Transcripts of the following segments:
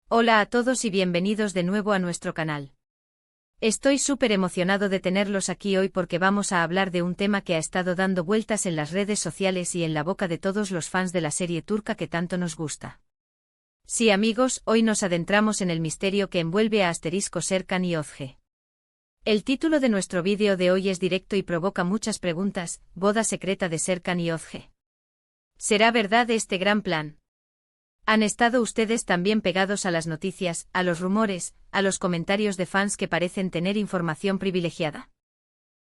Hola a todos y bienvenidos de nuevo a nuestro canal. Estoy súper emocionado de tenerlos aquí hoy porque vamos a hablar de un tema que ha estado dando vueltas en las redes sociales y en la boca de todos los fans de la serie turca que tanto nos gusta. Sí amigos, hoy nos adentramos en el misterio que envuelve a Serkan y Özge. El título de nuestro vídeo de hoy es directo y provoca muchas preguntas: ¿boda secreta de Serkan y Özge? ¿Será verdad este gran plan? ¿Han estado ustedes también pegados a las noticias, a los rumores, a los comentarios de fans que parecen tener información privilegiada?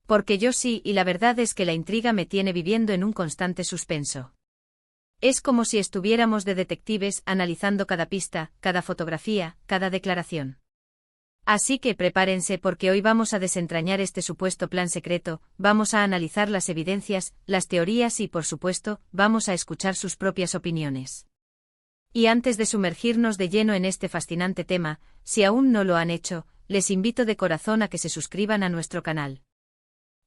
Porque yo sí, y la verdad es que la intriga me tiene viviendo en un constante suspenso. Es como si estuviéramos de detectives analizando cada pista, cada fotografía, cada declaración. Así que prepárense porque hoy vamos a desentrañar este supuesto plan secreto, vamos a analizar las evidencias, las teorías y, por supuesto, vamos a escuchar sus propias opiniones. Y antes de sumergirnos de lleno en este fascinante tema, si aún no lo han hecho, les invito de corazón a que se suscriban a nuestro canal.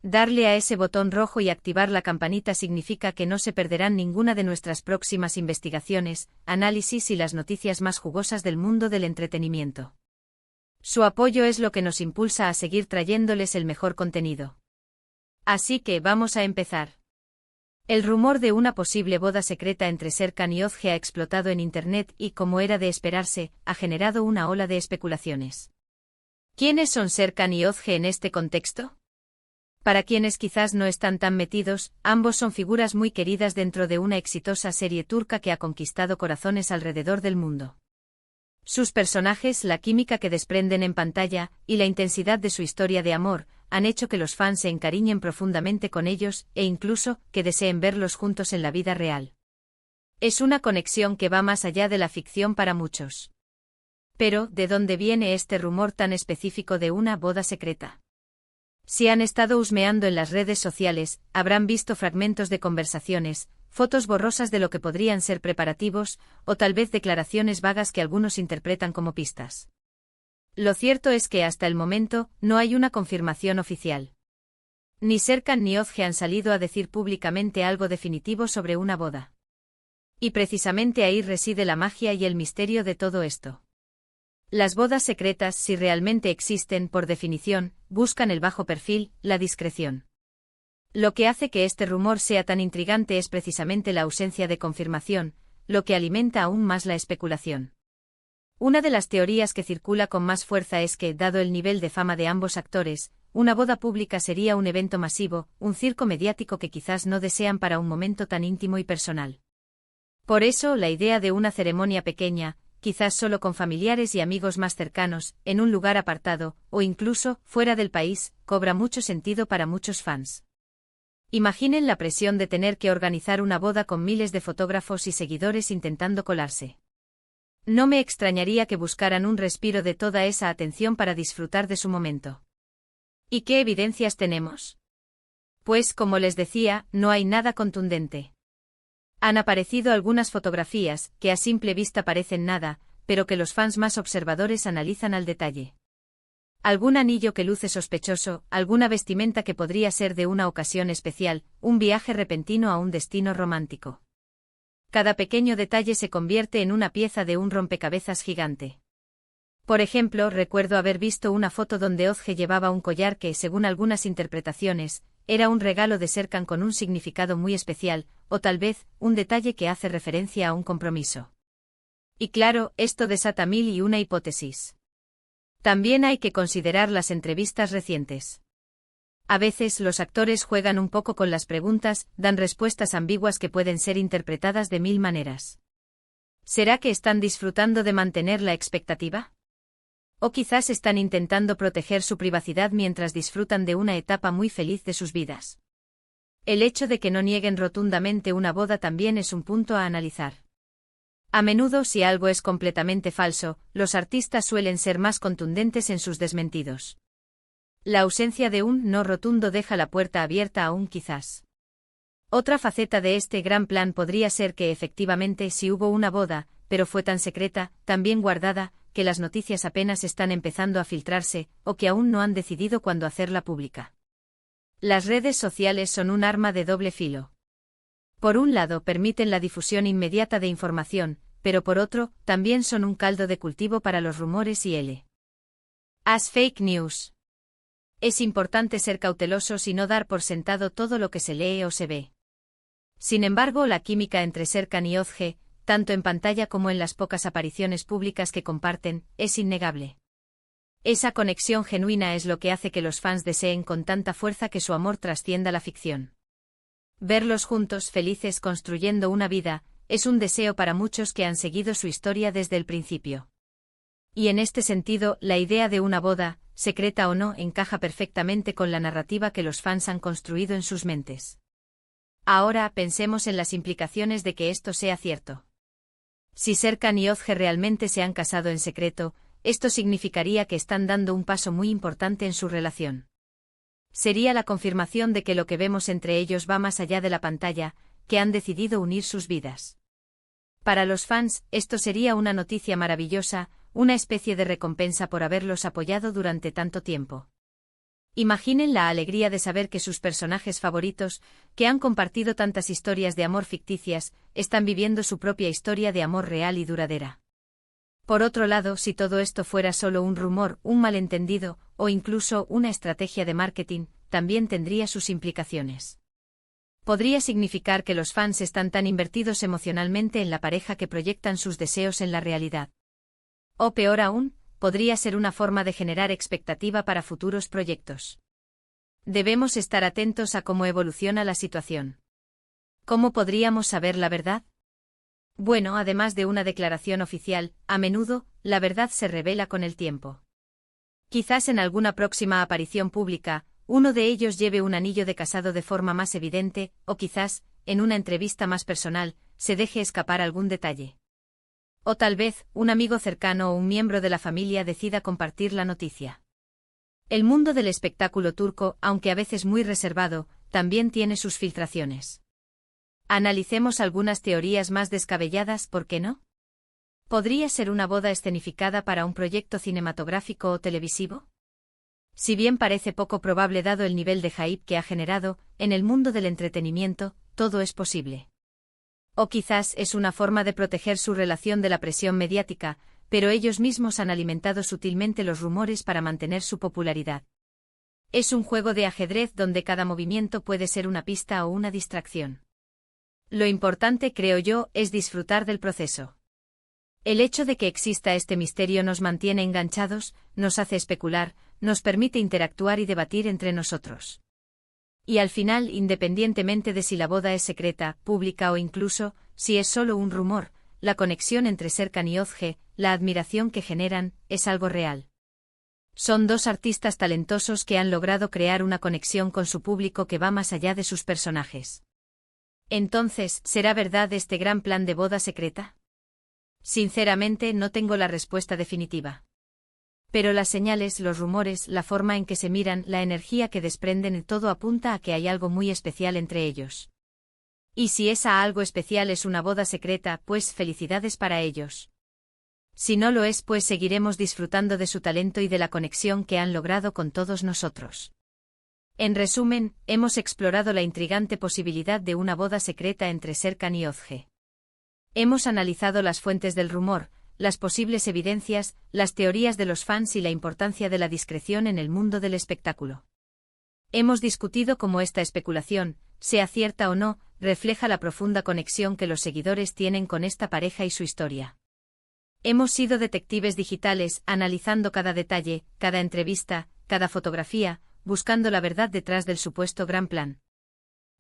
Darle a ese botón rojo y activar la campanita significa que no se perderán ninguna de nuestras próximas investigaciones, análisis y las noticias más jugosas del mundo del entretenimiento. Su apoyo es lo que nos impulsa a seguir trayéndoles el mejor contenido. Así que vamos a empezar. El rumor de una posible boda secreta entre Serkan y Özge ha explotado en Internet y, como era de esperarse, ha generado una ola de especulaciones. ¿Quiénes son Serkan y Özge en este contexto? Para quienes quizás no están tan metidos, ambos son figuras muy queridas dentro de una exitosa serie turca que ha conquistado corazones alrededor del mundo. Sus personajes, la química que desprenden en pantalla, y la intensidad de su historia de amor, han hecho que los fans se encariñen profundamente con ellos, e incluso, que deseen verlos juntos en la vida real. Es una conexión que va más allá de la ficción para muchos. Pero, ¿de dónde viene este rumor tan específico de una boda secreta? Si han estado husmeando en las redes sociales, habrán visto fragmentos de conversaciones, fotos borrosas de lo que podrían ser preparativos, o tal vez declaraciones vagas que algunos interpretan como pistas. Lo cierto es que hasta el momento, no hay una confirmación oficial. Ni Serkan ni Özge han salido a decir públicamente algo definitivo sobre una boda. Y precisamente ahí reside la magia y el misterio de todo esto. Las bodas secretas, si realmente existen, por definición, buscan el bajo perfil, la discreción. Lo que hace que este rumor sea tan intrigante es precisamente la ausencia de confirmación, lo que alimenta aún más la especulación. Una de las teorías que circula con más fuerza es que, dado el nivel de fama de ambos actores, una boda pública sería un evento masivo, un circo mediático que quizás no desean para un momento tan íntimo y personal. Por eso, la idea de una ceremonia pequeña, quizás solo con familiares y amigos más cercanos, en un lugar apartado, o incluso, fuera del país, cobra mucho sentido para muchos fans. Imaginen la presión de tener que organizar una boda con miles de fotógrafos y seguidores intentando colarse. No me extrañaría que buscaran un respiro de toda esa atención para disfrutar de su momento. ¿Y qué evidencias tenemos? Pues, como les decía, no hay nada contundente. Han aparecido algunas fotografías, que a simple vista parecen nada, pero que los fans más observadores analizan al detalle. Algún anillo que luce sospechoso, alguna vestimenta que podría ser de una ocasión especial, un viaje repentino a un destino romántico. Cada pequeño detalle se convierte en una pieza de un rompecabezas gigante. Por ejemplo, recuerdo haber visto una foto donde Özge llevaba un collar que, según algunas interpretaciones, era un regalo de Serkan con un significado muy especial, o tal vez, un detalle que hace referencia a un compromiso. Y claro, esto desata mil y una hipótesis. También hay que considerar las entrevistas recientes. A veces los actores juegan un poco con las preguntas, dan respuestas ambiguas que pueden ser interpretadas de mil maneras. ¿Será que están disfrutando de mantener la expectativa? O quizás están intentando proteger su privacidad mientras disfrutan de una etapa muy feliz de sus vidas. El hecho de que no nieguen rotundamente una boda también es un punto a analizar. A menudo, si algo es completamente falso, los artistas suelen ser más contundentes en sus desmentidos. La ausencia de un no rotundo deja la puerta abierta a un quizás. Otra faceta de este gran plan podría ser que efectivamente sí hubo una boda, pero fue tan secreta, tan bien guardada, que las noticias apenas están empezando a filtrarse, o que aún no han decidido cuándo hacerla pública. Las redes sociales son un arma de doble filo. Por un lado permiten la difusión inmediata de información, pero por otro, también son un caldo de cultivo para los rumores y as fake news. Es importante ser cautelosos y no dar por sentado todo lo que se lee o se ve. Sin embargo, la química entre Serkan y Ozge, tanto en pantalla como en las pocas apariciones públicas que comparten, es innegable. Esa conexión genuina es lo que hace que los fans deseen con tanta fuerza que su amor trascienda la ficción. Verlos juntos, felices, construyendo una vida, es un deseo para muchos que han seguido su historia desde el principio. Y en este sentido, la idea de una boda, secreta o no, encaja perfectamente con la narrativa que los fans han construido en sus mentes. Ahora, pensemos en las implicaciones de que esto sea cierto. Si Serkan y Ozge realmente se han casado en secreto, esto significaría que están dando un paso muy importante en su relación. Sería la confirmación de que lo que vemos entre ellos va más allá de la pantalla, que han decidido unir sus vidas. Para los fans, esto sería una noticia maravillosa, una especie de recompensa por haberlos apoyado durante tanto tiempo. Imaginen la alegría de saber que sus personajes favoritos, que han compartido tantas historias de amor ficticias, están viviendo su propia historia de amor real y duradera. Por otro lado, si todo esto fuera solo un rumor, un malentendido, o incluso una estrategia de marketing, también tendría sus implicaciones. Podría significar que los fans están tan invertidos emocionalmente en la pareja que proyectan sus deseos en la realidad. O peor aún, podría ser una forma de generar expectativa para futuros proyectos. Debemos estar atentos a cómo evoluciona la situación. ¿Cómo podríamos saber la verdad? Bueno, además de una declaración oficial, a menudo, la verdad se revela con el tiempo. Quizás en alguna próxima aparición pública, uno de ellos lleve un anillo de casado de forma más evidente, o quizás, en una entrevista más personal, se deje escapar algún detalle. O tal vez, un amigo cercano o un miembro de la familia decida compartir la noticia. El mundo del espectáculo turco, aunque a veces muy reservado, también tiene sus filtraciones. Analicemos algunas teorías más descabelladas, ¿por qué no? ¿Podría ser una boda escenificada para un proyecto cinematográfico o televisivo? Si bien parece poco probable dado el nivel de hype que ha generado, en el mundo del entretenimiento, todo es posible. O quizás es una forma de proteger su relación de la presión mediática, pero ellos mismos han alimentado sutilmente los rumores para mantener su popularidad. Es un juego de ajedrez donde cada movimiento puede ser una pista o una distracción. Lo importante, creo yo, es disfrutar del proceso. El hecho de que exista este misterio nos mantiene enganchados, nos hace especular, nos permite interactuar y debatir entre nosotros. Y al final, independientemente de si la boda es secreta, pública o incluso, si es solo un rumor, la conexión entre Serkan y Ozge, la admiración que generan, es algo real. Son dos artistas talentosos que han logrado crear una conexión con su público que va más allá de sus personajes. Entonces, ¿será verdad este gran plan de boda secreta? Sinceramente, no tengo la respuesta definitiva. Pero las señales, los rumores, la forma en que se miran, la energía que desprenden, todo apunta a que hay algo muy especial entre ellos. Y si esa algo especial es una boda secreta, pues felicidades para ellos. Si no lo es, pues seguiremos disfrutando de su talento y de la conexión que han logrado con todos nosotros. En resumen, hemos explorado la intrigante posibilidad de una boda secreta entre Serkan y Ozge. Hemos analizado las fuentes del rumor, las posibles evidencias, las teorías de los fans y la importancia de la discreción en el mundo del espectáculo. Hemos discutido cómo esta especulación, sea cierta o no, refleja la profunda conexión que los seguidores tienen con esta pareja y su historia. Hemos sido detectives digitales, analizando cada detalle, cada entrevista, cada fotografía, buscando la verdad detrás del supuesto gran plan.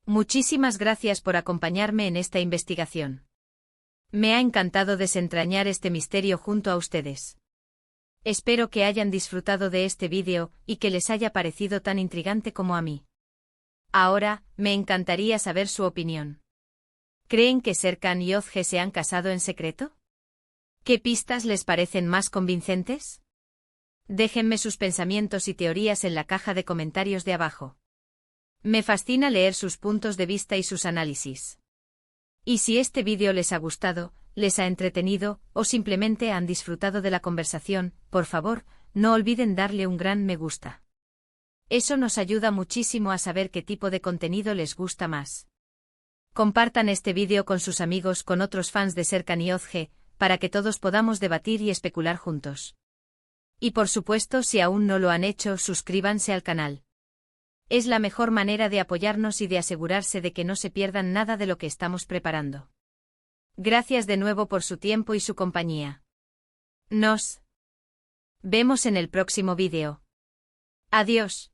Muchísimas gracias por acompañarme en esta investigación. Me ha encantado desentrañar este misterio junto a ustedes. Espero que hayan disfrutado de este vídeo y que les haya parecido tan intrigante como a mí. Ahora, me encantaría saber su opinión. ¿Creen que Serkan y Ozge se han casado en secreto? ¿Qué pistas les parecen más convincentes? Déjenme sus pensamientos y teorías en la caja de comentarios de abajo. Me fascina leer sus puntos de vista y sus análisis. Y si este vídeo les ha gustado, les ha entretenido, o simplemente han disfrutado de la conversación, por favor, no olviden darle un gran me gusta. Eso nos ayuda muchísimo a saber qué tipo de contenido les gusta más. Compartan este vídeo con sus amigos, con otros fans de Serkan y Ozge, para que todos podamos debatir y especular juntos. Y por supuesto, si aún no lo han hecho, suscríbanse al canal. Es la mejor manera de apoyarnos y de asegurarse de que no se pierdan nada de lo que estamos preparando. Gracias de nuevo por su tiempo y su compañía. Nos vemos en el próximo vídeo. Adiós.